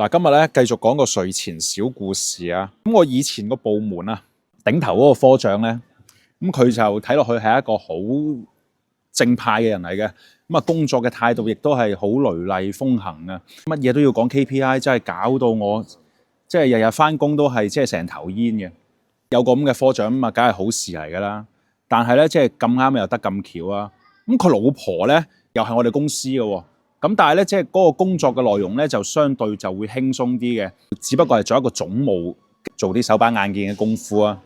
嗱，今日咧繼續講個睡前小故事啊。咁我以前個部門啊，頂頭嗰個科長咧，咁佢就睇落去係一個好正派嘅人嚟嘅。咁啊，工作嘅態度亦都係好雷厲風行啊，乜嘢都要講 KPI，真係搞到我即係日日翻工都係即係成頭煙嘅。有個咁嘅科長咁啊，梗係好事嚟㗎啦。但係咧，即係咁啱又得咁巧啊。咁佢老婆咧又係我哋公司嘅喎。咁但係咧，即係嗰個工作嘅內容咧，就相對就會輕鬆啲嘅，只不過係做一個總務，做啲手板眼見嘅功夫啊。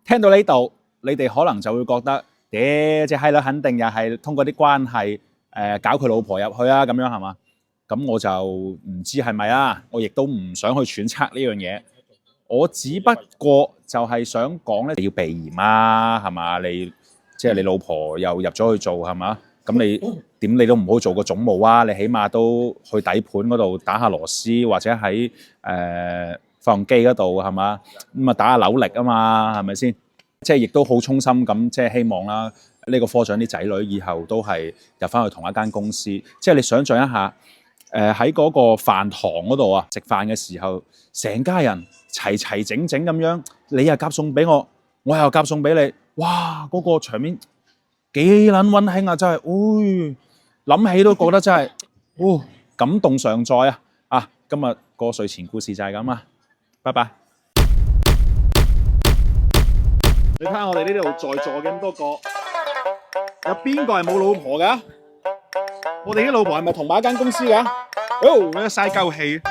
聽到呢度，你哋可能就會覺得，隻閪佬肯定又係通過啲關係搞佢老婆入去啊，咁樣係嘛？咁我就唔知係咪啊，我亦都唔想去揣測呢樣嘢。我只不過就係想講咧，你要避嫌啊，係嘛？你即係你老婆又入咗去做係嘛？咁你點你都唔好做個總務啊！你起碼都去底盤嗰度打下螺絲，或者喺發動機嗰度係嘛？咁啊打下扭力啊嘛，係咪先？即係亦都好衷心咁，即係希望啦，呢個科長啲仔女以後都係入翻去同一間公司。即係你想象一下，喺嗰個飯堂嗰度啊，食飯嘅時候，成家人齊齊整整咁樣，你又夾餸俾我，我又夾餸俾你，哇！嗰個場面幾撚溫馨啊！真係，諗起都覺得真係，感動常在啊！啊，今日個睡前故事就係咁啊，拜拜。你睇下我哋呢度在座嘅咁多個，有邊個係冇老婆㗎？我哋啲老婆係咪同埋一間公司㗎？你嘥鳩氣。